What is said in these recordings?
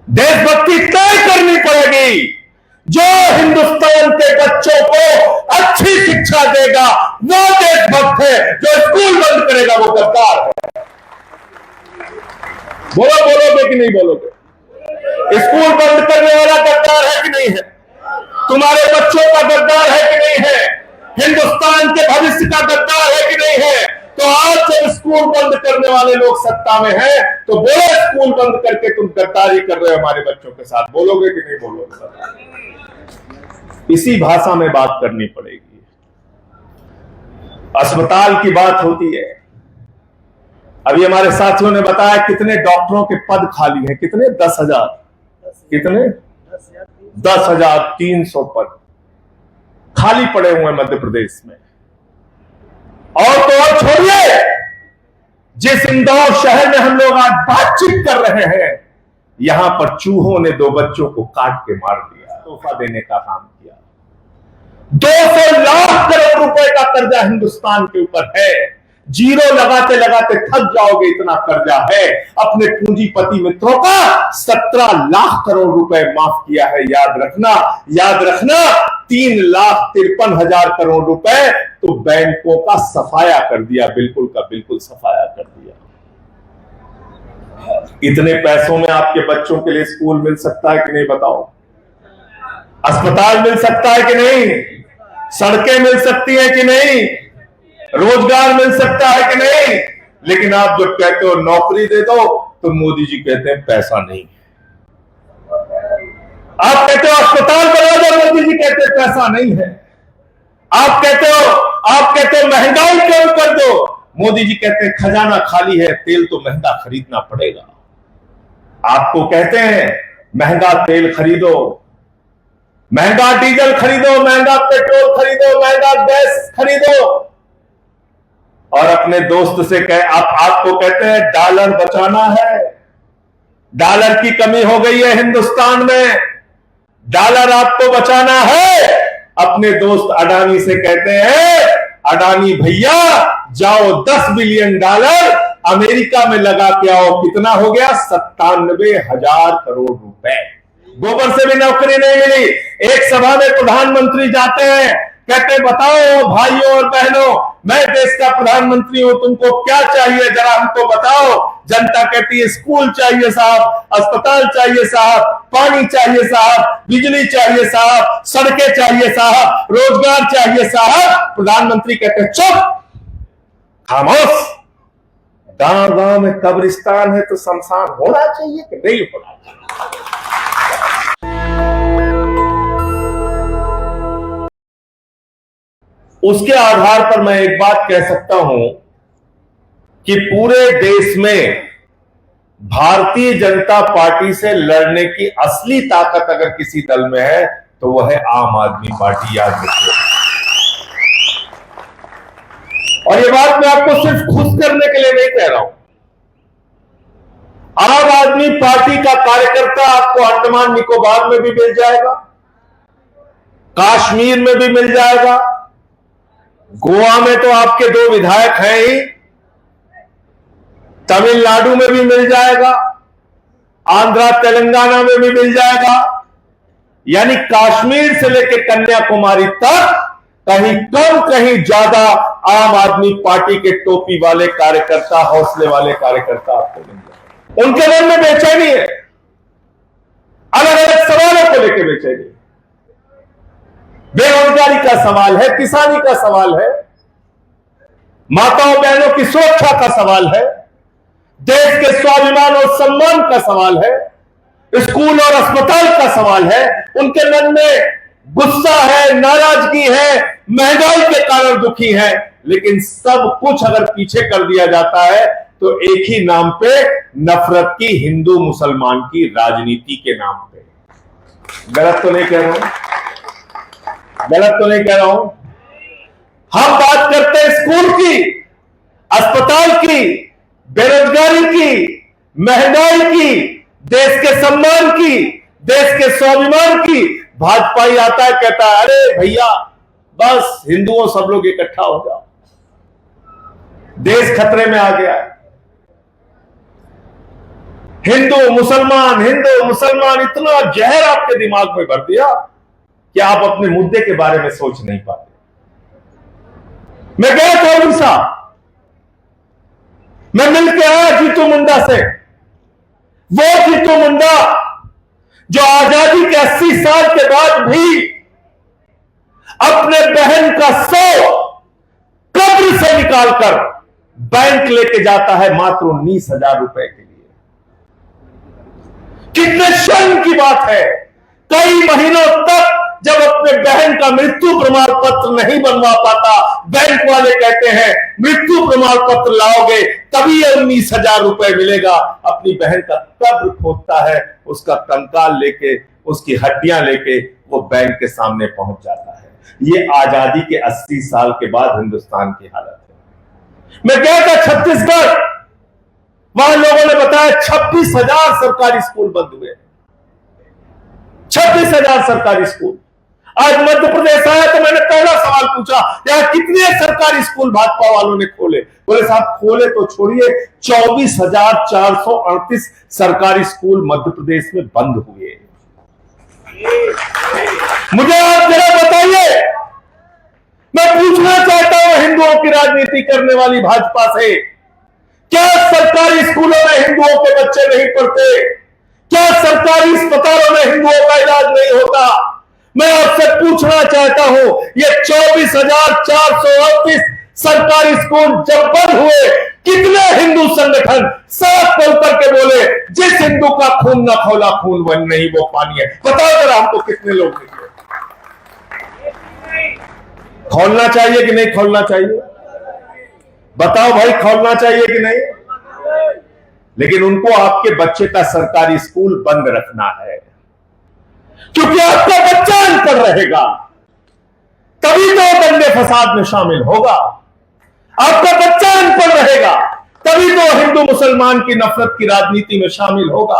देशभक्ति तय करनी पड़ेगी। जो हिंदुस्तान के बच्चों को अच्छी शिक्षा देगा वो देशभक्त है, जो स्कूल बंद करेगा वो गद्दार है। बोलोगे कि नहीं बोलोगे? स्कूल बंद करने वाला गद्दार है कि नहीं है? तुम्हारे बच्चों का गद्दार है कि नहीं है? हिंदुस्तान के भविष्य का गद्दार है कि नहीं है? तो आज जब स्कूल बंद करने वाले लोग सत्ता में हैं, तो बोलो स्कूल बंद करके तुम गद्दारी कर रहे हो हमारे बच्चों के साथ। बोलोगे कि नहीं बोलोगे? इसी भाषा में बात करनी पड़ेगी। अस्पताल की बात होती है। अभी हमारे साथियों ने बताया कितने डॉक्टरों के पद खाली हैं। कितने? 10,000। कितने? 10,300 पद खाली पड़े हुए हैं मध्य प्रदेश में। और तो और छोड़िए, जिस इंदौर शहर में हम लोग आज बातचीत कर रहे हैं, यहां पर चूहों ने 2 बच्चों को काट के मार दिया, तोहफा देने का काम किया। 200 लाख करोड़ रुपए का कर्जा हिंदुस्तान के ऊपर है। जीरो लगाते लगाते थक जाओगे, इतना कर्जा है। अपने पूंजीपति मित्रों का 17 लाख करोड़ रुपए माफ किया है। याद रखना, याद रखना, 3,53,000 करोड़ रुपए तो बैंकों का सफाया कर दिया, बिल्कुल का बिल्कुल सफाया कर दिया। इतने पैसों में आपके बच्चों के लिए स्कूल मिल सकता है कि नहीं बताओ? अस्पताल मिल सकता है कि नहीं? सड़कें मिल सकती है कि नहीं? रोजगार मिल सकता है कि नहीं? लेकिन आप जब कहते हो नौकरी दे दो, तो मोदी जी कहते हैं पैसा नहीं। आप कहते हो अस्पताल बना दो, मोदी जी कहते हैं पैसा नहीं है। आप कहते हो महंगाई कम कर दो, मोदी जी कहते हैं खजाना खाली है, तेल तो महंगा खरीदना पड़ेगा। आपको कहते हैं महंगा तेल खरीदो, महंगा डीजल खरीदो, महंगा पेट्रोल खरीदो, महंगा गैस खरीदो, और अपने दोस्त से आपको कहते हैं डॉलर बचाना है। डॉलर की कमी हो गई है हिंदुस्तान में, डॉलर आपको बचाना है। अपने दोस्त अडानी से कहते हैं अडानी भैया जाओ 10 बिलियन डॉलर अमेरिका में लगा के आओ। कितना हो गया? 97,000 करोड़ रुपए। गोबर से भी नौकरी नहीं मिली। एक सभा में प्रधानमंत्री जाते हैं, कहते बताओ भाइयों और बहनों, मैं देश का प्रधानमंत्री हूं, तुमको क्या चाहिए जरा हमको बताओ। जनता कहती है स्कूल चाहिए साहब, अस्पताल चाहिए साहब, पानी चाहिए साहब, बिजली चाहिए साहब, सड़कें चाहिए साहब, रोजगार चाहिए साहब। प्रधानमंत्री कहते हैं चुप, खामोश। गांव गांव में कब्रिस्तान है तो शमशान होना चाहिए कि नहीं होना चाहिए? उसके आधार पर मैं एक बात कह सकता हूं कि पूरे देश में भारतीय जनता पार्टी से लड़ने की असली ताकत अगर किसी दल में है तो वह है आम आदमी पार्टी। याद रखिए। और ये बात मैं आपको सिर्फ खुश करने के लिए नहीं कह रहा हूं। आम आदमी पार्टी का कार्यकर्ता आपको अंडमान निकोबार में भी मिल जाएगा, कश्मीर में भी मिल जाएगा, गोवा में तो आपके 2 विधायक हैं ही, तमिलनाडु में भी मिल जाएगा, आंध्रा तेलंगाना में भी मिल जाएगा। यानी कश्मीर से लेकर कन्याकुमारी तक कहीं कम कहीं ज्यादा आम आदमी पार्टी के टोपी वाले कार्यकर्ता, हौसले वाले कार्यकर्ता आपको मिल जाएंगे। उनके मन में बेचैनी है, अलग अलग सवालों को लेकर बेचैनी है। बेरोजगारी का सवाल है, किसानी का सवाल है, माताओं बहनों की सुरक्षा का सवाल है, देश के स्वाभिमान और सम्मान का सवाल है, स्कूल और अस्पताल का सवाल है। उनके मन में गुस्सा है, नाराजगी है, महंगाई के कारण दुखी है। लेकिन सब कुछ अगर पीछे कर दिया जाता है तो एक ही नाम पे नफरत की, हिंदू मुसलमान की राजनीति के नाम पे। गलत तो नहीं कह रहा हूं? गलत तो नहीं कह रहा हूं? हम बात करते हैं स्कूल की, अस्पताल की, बेरोजगारी की, महंगाई की, देश के सम्मान की, देश के स्वाभिमान की। भाजपा ही आता है, कहता है अरे भैया बस हिंदुओं सब लोग इकट्ठा हो जाओ, देश खतरे में आ गया है। हिंदू मुसलमान इतना जहर आपके दिमाग में भर दिया कि आप अपने मुद्दे के बारे में सोच नहीं पाते। मैं गया था उड़ीसा, मैं मिलके आया जीतू मुंडा से। वो जीतू मुंडा जो आजादी के 80 साल के बाद भी अपने बहन का 100 कब्र से निकालकर बैंक लेके जाता है मात्र 19,000 रुपए के लिए। कितने शर्म की बात है। कई महीनों तक जब अपने बहन का मृत्यु प्रमाण पत्र नहीं बनवा पाता, बैंक वाले कहते हैं मृत्यु प्रमाण पत्र लाओगे तभी 19,000 रुपए मिलेगा। अपनी बहन का कब्र खोदता है, उसका कंकाल लेके, उसकी हड्डियां लेके वो बैंक के सामने पहुंच जाता है। ये आजादी के 80 साल के बाद हिंदुस्तान की हालत है। मैं गया था छत्तीसगढ़, वहां लोगों ने बताया 26,000 सरकारी स्कूल बंद हुए। 26,000 सरकारी स्कूल। आज मध्य प्रदेश आया तो मैंने पहला सवाल पूछा, यार कितने सरकारी स्कूल भाजपा वालों ने खोले? बोले साहब खोले तो छोड़िए, 24,438 सरकारी स्कूल मध्य प्रदेश में बंद हुए। मुझे आप जरा बताइए, मैं पूछना चाहता हूं हिंदुओं की राजनीति करने वाली भाजपा से, क्या सरकारी स्कूलों में हिंदुओं के बच्चे नहीं पढ़ते? क्या सरकारी अस्पतालों में हिंदुओं का इलाज नहीं होता? मैं आपसे पूछना चाहता हूं, ये 24,438 सरकारी स्कूल जब बंद हुए, कितने हिंदू संगठन साफ बोल करके बोले जिस हिंदू का खून न खौला खून वन नहीं वो पानी है? बताओ जरा हमको कितने लोग निकले? खोलना चाहिए कि नहीं खोलना चाहिए? बताओ भाई, खोलना चाहिए कि नहीं? लेकिन उनको आपके बच्चे का सरकारी स्कूल बंद रखना है, क्योंकि आपका बच्चा अनपढ़ रहेगा तभी तो दंगे फसाद में शामिल होगा। आपका बच्चा अनपढ़ रहेगा तभी तो हिंदू मुसलमान की नफरत की राजनीति में शामिल होगा।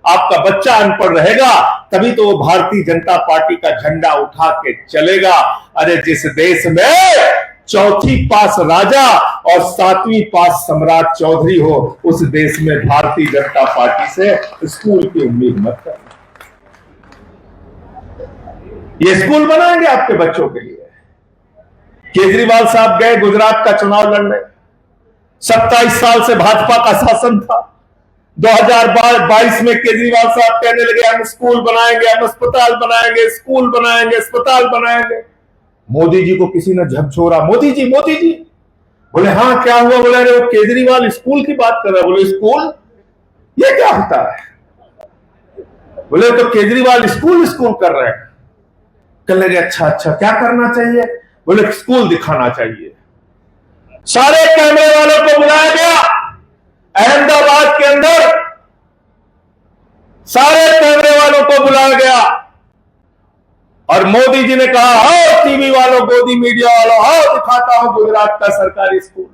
आपका बच्चा अनपढ़ रहेगा तभी तो वो भारतीय जनता पार्टी का झंडा उठा के चलेगा। अरे जिस देश में चौथी पास राजा और 7वीं पास सम्राट चौधरी हो, उस देश में भारतीय जनता पार्टी से स्कूल की उम्मीद मत कर। ये स्कूल बनाएंगे आपके बच्चों के लिए। केजरीवाल साहब गए गुजरात का चुनाव लड़ने, 27 साल से भाजपा का शासन था। 2022 में केजरीवाल साहब कहने लगे हम स्कूल बनाएंगे, हम अस्पताल बनाएंगे, स्कूल बनाएंगे, अस्पताल बनाएंगे। मोदी जी को किसी ने झकझोरा, मोदी जी बोले हाँ क्या हुआ? बोले अरे वो केजरीवाल स्कूल की बात कर रहा है। बोले स्कूल ये क्या होता है? बोले तो केजरीवाल स्कूल कर रहे हैं। कहने लगे अच्छा क्या करना चाहिए? बोले स्कूल दिखाना चाहिए। सारे कैमरे वालों को बुलाया गया अहमदाबाद के अंदर, सारे कैमरे वालों को बुलाया गया और मोदी जी ने कहा आओ टीवी वालों, गोदी मीडिया वालों, आओ दिखाता हूं गुजरात का सरकारी स्कूल।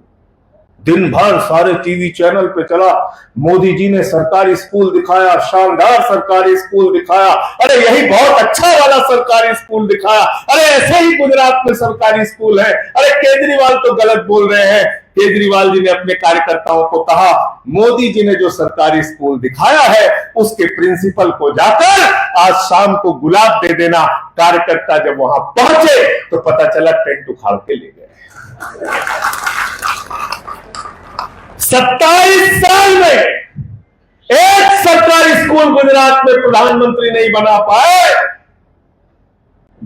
दिन भर सारे टीवी चैनल पे चला, मोदी जी ने सरकारी स्कूल दिखाया, शानदार सरकारी स्कूल दिखाया। अरे यही बहुत अच्छा वाला सरकारी स्कूल दिखाया। अरे ऐसे ही गुजरात में सरकारी स्कूल है। अरे केजरीवाल तो गलत बोल रहे हैं। केजरीवाल जी ने अपने कार्यकर्ताओं को कहा मोदी जी ने जो सरकारी स्कूल दिखाया है उसके प्रिंसिपल को जाकर आज शाम को गुलाब दे देना। कार्यकर्ता जब वहां पहुंचे तो पता चला टेंट उखाड़ के ले गए। 27 साल में एक सरकारी स्कूल गुजरात में प्रधानमंत्री नहीं बना पाए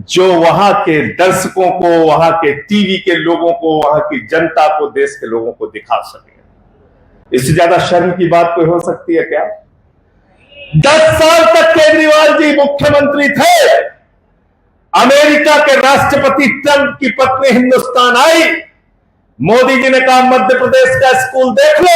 जो वहां के दर्शकों को, वहां के टीवी के लोगों को, वहां की जनता को, देश के लोगों को दिखा सके। इससे ज्यादा शर्म की बात कोई हो सकती है क्या? 10 साल तक केजरीवाल जी मुख्यमंत्री थे। अमेरिका के राष्ट्रपति ट्रंप की पत्नी हिंदुस्तान आई, मोदी जी ने कहा मध्य प्रदेश का स्कूल देख लो,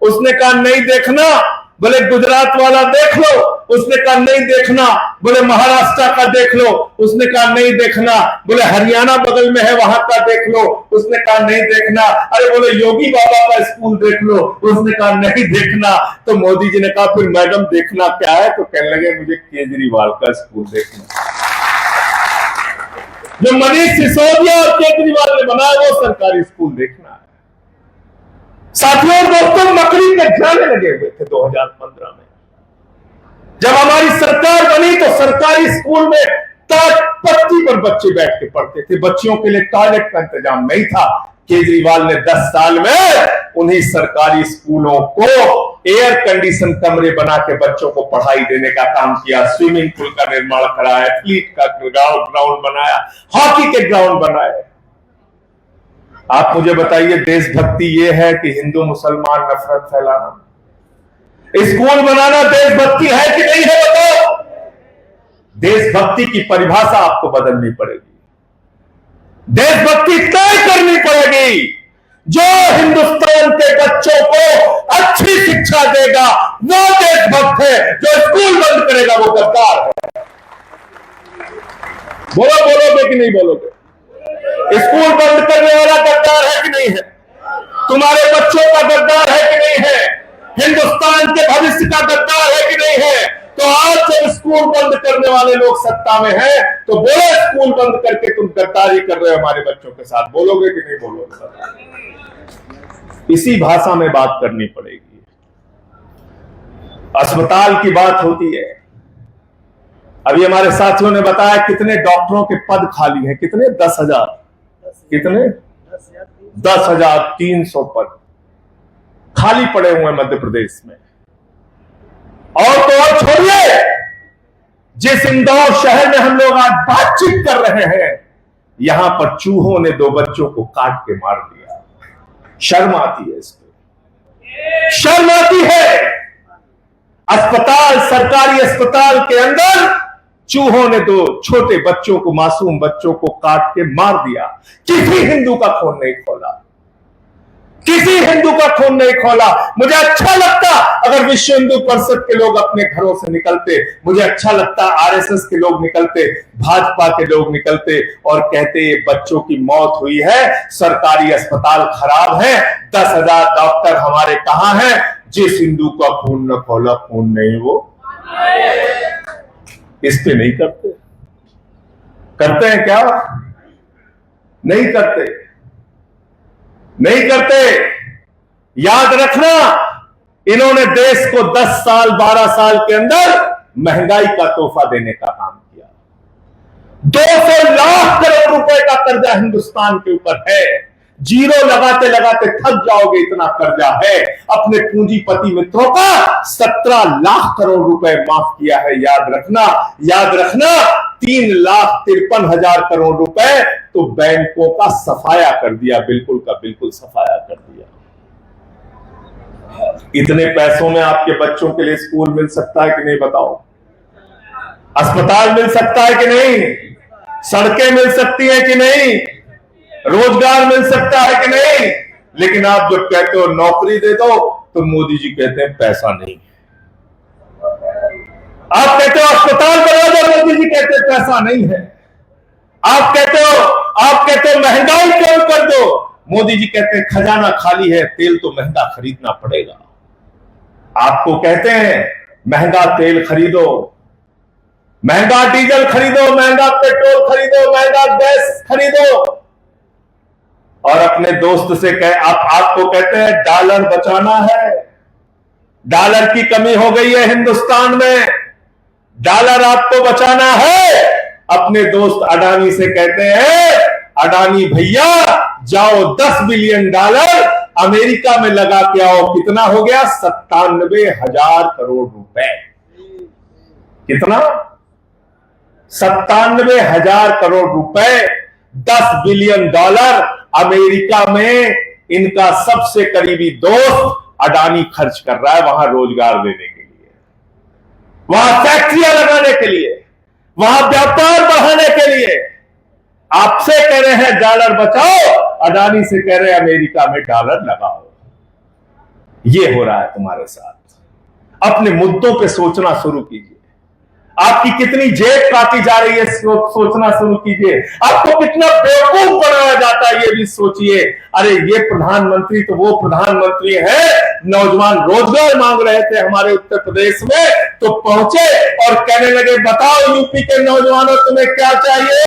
उसने कहा नहीं देखना। बोले गुजरात वाला देख लो, उसने कहा नहीं देखना। बोले महाराष्ट्र का देख लो, उसने कहा नहीं देखना। बोले हरियाणा बगल में है वहां का देख लो, उसने कहा नहीं देखना। अरे बोले योगी बाबा का स्कूल देख लो, उसने कहा नहीं देखना। तो मोदी जी ने कहा फिर मैडम देखना क्या है? तो कहने लगे मुझे केजरीवाल का स्कूल देखना। जो मनीष सिसोदिया और केजरीवाल ने बनाया वो सरकारी स्कूल देखना है। साथियों और दोस्तों, मकड़ी के जाने लगे हुए थे 2015 में। जब हमारी सरकार बनी तो सरकारी स्कूल में पत्ती पर बच्चे बैठ के पढ़ते थे, बच्चियों के लिए टॉयलेट का इंतजाम नहीं था। केजरीवाल ने 10 साल में उन्हीं सरकारी स्कूलों को एयर कंडीशन कमरे बना के बच्चों को पढ़ाई देने का काम किया, स्विमिंग पूल का निर्माण कराया, एथलीट का ग्राउंड बनाया, हॉकी के ग्राउंड बनाए। आप मुझे बताइए, देशभक्ति ये है कि हिंदू मुसलमान नफरत फैलाना? स्कूल बनाना देशभक्ति है कि नहीं है? बताओ। देशभक्ति की परिभाषा आपको बदलनी पड़ेगी, देशभक्ति तय करनी पड़ेगी। जो हिंदुस्तान के बच्चों को अच्छी शिक्षा देगा वो देशभक्त है, जो स्कूल बंद करेगा वो गद्दार है। बोलोगे कि नहीं बोलोगे? स्कूल बंद करने वाला गद्दार है कि नहीं है? तुम्हारे बच्चों का गद्दार है कि नहीं है? हिंदुस्तान के भविष्य का गद्दार है कि नहीं है? तो आज जब स्कूल बंद करने वाले लोग सत्ता में हैं तो बोलो, स्कूल बंद करके तुम गद्दारी कर रहे हो हमारे बच्चों के साथ। बोलोगे कि नहीं बोलोगे? इसी भाषा में बात करनी पड़ेगी। अस्पताल की बात होती है। अभी हमारे साथियों ने बताया कितने डॉक्टरों के पद खाली हैं, कितने? 10,000। कितने? 10,300 पद खाली पड़े हुए हैं मध्य प्रदेश में। और तो और छोड़िए, जिस इंदौर शहर में हम लोग आज बातचीत कर रहे हैं, यहां पर चूहों ने 2 बच्चों को काट के मार दिया। शर्म आती है इसको, शर्म आती है। अस्पताल, सरकारी अस्पताल के अंदर चूहों ने 2 छोटे बच्चों को, मासूम बच्चों को काट के मार दिया। किसी हिंदू का खून नहीं खोला, किसी हिंदू का खून नहीं खोला। मुझे अच्छा लगता अगर विश्व हिंदू परिषद के लोग अपने घरों से निकलते, मुझे अच्छा लगता आरएसएस के लोग निकलते, भाजपा के लोग निकलते और कहते ये बच्चों की मौत हुई है, सरकारी अस्पताल खराब है, 10,000 डॉक्टर हमारे कहां हैं? जिस हिंदू का खून न खोला, खून नहीं वो। इस पे नहीं करते। करते हैं क्या? नहीं करते, नहीं करते। याद रखना, इन्होंने देश को 10 साल 12 साल के अंदर महंगाई का तोहफा देने का काम किया। 200 लाख करोड़ रुपए का कर्जा हिंदुस्तान के ऊपर है। जीरो लगाते लगाते थक जाओगे, इतना कर्जा है। अपने पूंजीपति मित्रों का 17 लाख करोड़ रुपए माफ किया है। याद रखना, याद रखना, 3,53,000 करोड़ रुपए तो बैंकों का सफाया कर दिया, बिल्कुल का बिल्कुल सफाया कर दिया। इतने पैसों में आपके बच्चों के लिए स्कूल मिल सकता है कि नहीं? बताओ। अस्पताल मिल सकता है कि नहीं? सड़कें मिल सकती है कि नहीं? रोजगार मिल सकता है कि नहीं? लेकिन आप जब कहते हो नौकरी दे दो तो मोदी जी कहते हैं पैसा नहीं। आप कहते हो अस्पताल बना दो, मोदी जी कहते हैं पैसा नहीं है। आप कहते हो महंगाई कम कर दो, मोदी जी कहते हैं खजाना खाली है, तेल तो महंगा खरीदना पड़ेगा। आपको कहते हैं महंगा तेल खरीदो, महंगा डीजल खरीदो, महंगा पेट्रोल खरीदो, महंगा गैस खरीदो, और अपने दोस्त से आपको कहते हैं डॉलर बचाना है। डॉलर की कमी हो गई है हिंदुस्तान में, डॉलर आपको बचाना है। अपने दोस्त अडानी से कहते हैं अडानी भैया जाओ 10 बिलियन डॉलर अमेरिका में लगा के आओ। कितना हो गया? 97,000 करोड़ रुपए। कितना? 97,000 करोड़ रुपए, 10 बिलियन डॉलर अमेरिका में इनका सबसे करीबी दोस्त अडानी खर्च कर रहा है, वहां रोजगार देने के लिए, वहां फैक्ट्रियां लगाने के लिए, वहां व्यापार बढ़ाने के लिए। आपसे कह रहे हैं डॉलर बचाओ, अडानी से कह रहे हैं अमेरिका में डॉलर लगाओ। ये हो रहा है तुम्हारे साथ। अपने मुद्दों पे सोचना शुरू कीजिए। आपकी कितनी जेब काटी जा रही है सोचना शुरू कीजिए। आपको कितना बेवकूफ बनाया जाता है ये भी सोचिए। अरे ये प्रधानमंत्री तो वो प्रधानमंत्री है, नौजवान रोजगार मांग रहे थे हमारे उत्तर प्रदेश में, तो पहुंचे और कहने लगे बताओ यूपी के नौजवानों तुम्हें क्या चाहिए?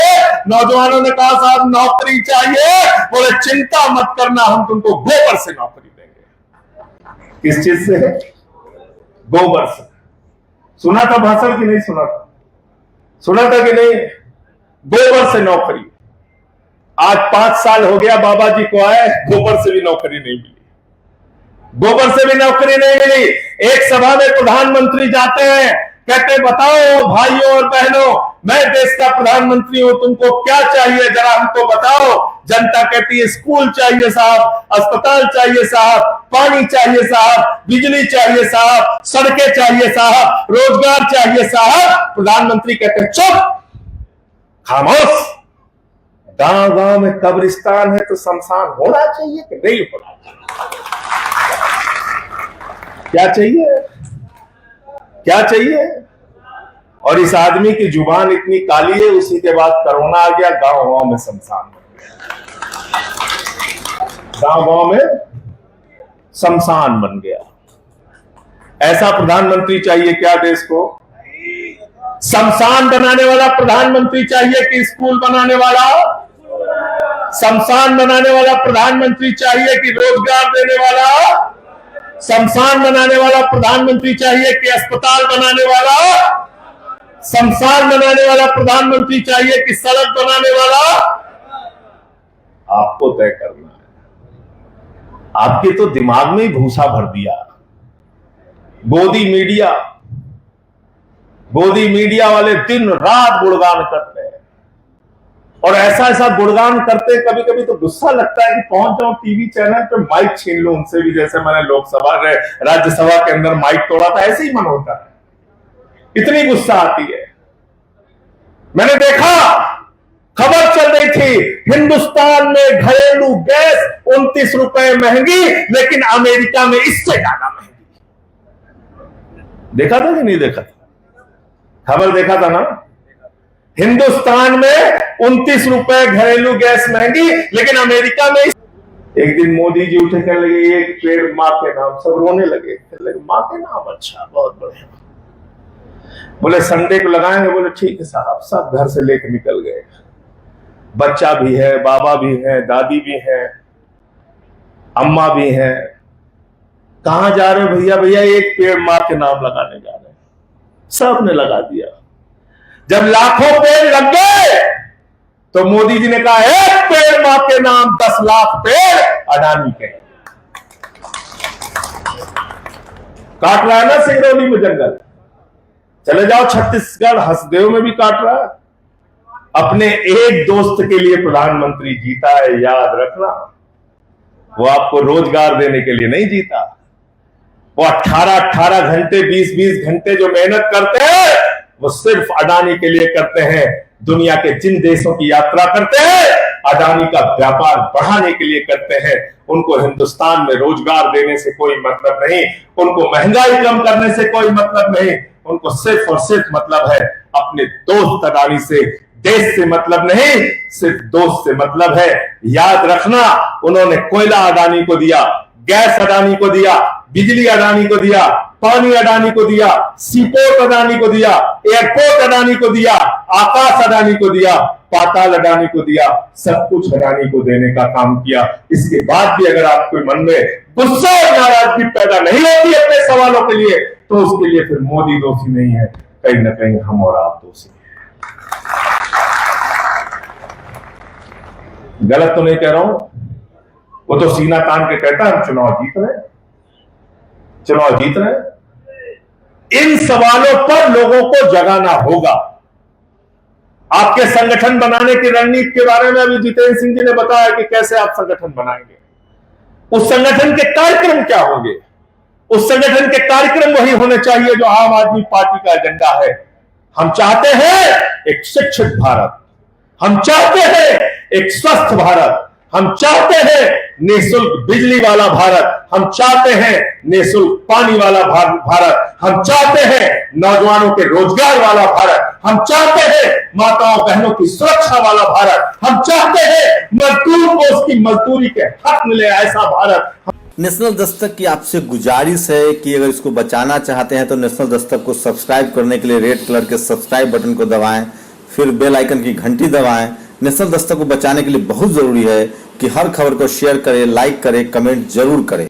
नौजवानों ने कहा साहब नौकरी चाहिए। बोले चिंता मत करना, हम तुमको गोबर से नौकरी देंगे। किस चीज से? गोबर से। सुना था भाषण की नहीं सुना था? सुना था कि नहीं? गोबर से नौकरी। आज 5 साल हो गया बाबा जी को आए, गोबर से भी नौकरी नहीं मिली, गोबर से भी नौकरी नहीं मिली। एक सभा में प्रधानमंत्री जाते हैं, कहते बताओ भाइयों और बहनों, मैं देश का प्रधानमंत्री हूं, तुमको क्या चाहिए जरा हमको बताओ। जनता कहती है स्कूल चाहिए साहब, अस्पताल चाहिए साहब, पानी चाहिए साहब, बिजली चाहिए साहब, सड़कें चाहिए साहब, रोजगार चाहिए साहब। प्रधानमंत्री कहते हैं चुप, खामोश। गांव गांव में कब्रिस्तान है तो शमशान होना चाहिए कि नहीं होना चाहिए? क्या चाहिए, क्या चाहिए? और इस आदमी की जुबान इतनी काली है, उसी के बाद कोरोना आ गया, गांव गांव में शमशान बन गया, गांव गांव में शमशान बन गया। ऐसा प्रधानमंत्री चाहिए क्या देश को? शमशान बनाने वाला प्रधानमंत्री चाहिए कि स्कूल बनाने वाला? शमशान बनाने वाला प्रधानमंत्री चाहिए कि रोजगार देने वाला? शमशान बनाने वाला प्रधानमंत्री चाहिए कि अस्पताल बनाने वाला? शमशान बनाने वाला प्रधानमंत्री चाहिए कि सड़क बनाने वाला? आपको तय करना है। आपके तो दिमाग में ही भूसा भर दिया। गोदी मीडिया वाले दिन रात गुणगान करते हैं, और ऐसा ऐसा गुणगान करते हैं, कभी कभी तो गुस्सा लगता है कि पहुंच जाऊं टीवी चैनल पे माइक छीन लूं उनसे भी, जैसे मैंने लोकसभा राज्यसभा के अंदर माइक तोड़ा था, ऐसे ही मन होता है, इतनी गुस्सा आती है। मैंने देखा खबर चल रही थी, हिंदुस्तान में घरेलू गैस 29 रुपए महंगी, लेकिन अमेरिका में इससे ज्यादा महंगी। देखा था कि नहीं देखा था? खबर देखा था ना? हिंदुस्तान में 29 रुपए घरेलू गैस महंगी, लेकिन अमेरिका में। एक दिन मोदी जी उठे कहने लगे एक पेड़ मां के नाम, सब रोने लगे, मां के नाम, अच्छा बहुत बढ़िया। बोले संडे को लगाएंगे, बोले ठीक है साहब। सब घर से लेकर निकल गए, बच्चा भी है, बाबा भी है, दादी भी है, अम्मा भी है। कहां जा रहे हो भैया? भैया एक पेड़ मां के नाम लगाने जा रहे हैं। सब ने लगा दिया। जब लाखों पेड़ लग गए तो मोदी जी ने कहा एक पेड़ मां के नाम, 10 लाख पेड़ अडानी के। काट रहा है ना सिंगरौली में जंगल, चले जाओ छत्तीसगढ़ हसदेव में भी काट रहा है। अपने एक दोस्त के लिए प्रधानमंत्री जीता है, याद रखना। वो आपको रोजगार देने के लिए नहीं जीता। वो 18-18 घंटे 20-20 घंटे जो मेहनत करते हैं, वो सिर्फ अडानी के लिए करते हैं। दुनिया के जिन देशों की यात्रा करते हैं, अडानी का व्यापार बढ़ाने के लिए करते हैं। उनको हिंदुस्तान में रोजगार देने से कोई मतलब नहीं, उनको महंगाई कम करने से कोई मतलब नहीं, उनको सिर्फ और सिर्फ मतलब है अपने दोस्त अडानी से। देश से मतलब नहीं, सिर्फ दोस्त से मतलब है। याद रखना, उन्होंने कोयला अडानी को दिया, गैस अडानी को दिया, बिजली अडानी को दिया, पानी अडानी को दिया, सीपोर्ट अडानी को दिया, एयरपोर्ट अडानी को दिया, आकाश अडानी को दिया, पाताल अडानी को दिया, सब कुछ अडानी को देने का काम किया। इसके बाद भी अगर आपके मन में गुस्सा और नाराजगी पैदा नहीं होती अपने सवालों के लिए, तो उसके लिए फिर मोदी दोषी नहीं है, कहीं ना कहीं हम और आप दोषी हैं। गलत तो नहीं कह रहा हूं? वो तो सीना तान के कहता है हम चुनाव जीत रहे, चुनाव जीत रहे। इन सवालों पर लोगों को जगाना होगा। आपके संगठन बनाने की रणनीति के बारे में अभी जितेंद्र सिंह जी ने बताया कि कैसे आप संगठन बनाएंगे। उस संगठन के कार्यक्रम क्या होंगे? उस संगठन के कार्यक्रम वही होने चाहिए जो आम आदमी पार्टी का एजेंडा है। हम चाहते हैं एक शिक्षित भारत, हम चाहते हैं एक स्वस्थ भारत, हम चाहते हैं निःशुल्क बिजली वाला भारत, हम चाहते हैं निःशुल्क पानी वाला भारत, हम चाहते हैं नौजवानों के रोजगार वाला भारत, हम चाहते हैं माताओं बहनों की सुरक्षा वाला भारत, हम चाहते हैं मजदूर को उसकी मजदूरी के हक मिले ऐसा भारत। नेशनल दस्तक की आपसे गुजारिश है कि अगर इसको बचाना चाहते हैं तो नेशनल दस्तक को सब्सक्राइब करने के लिए रेड कलर के सब्सक्राइब बटन को दबाएं, फिर बेल आइकन की घंटी दबाएं। नेशनल दस्तक को बचाने के लिए बहुत जरूरी है कि हर खबर को शेयर करें, लाइक करें, कमेंट जरूर करें।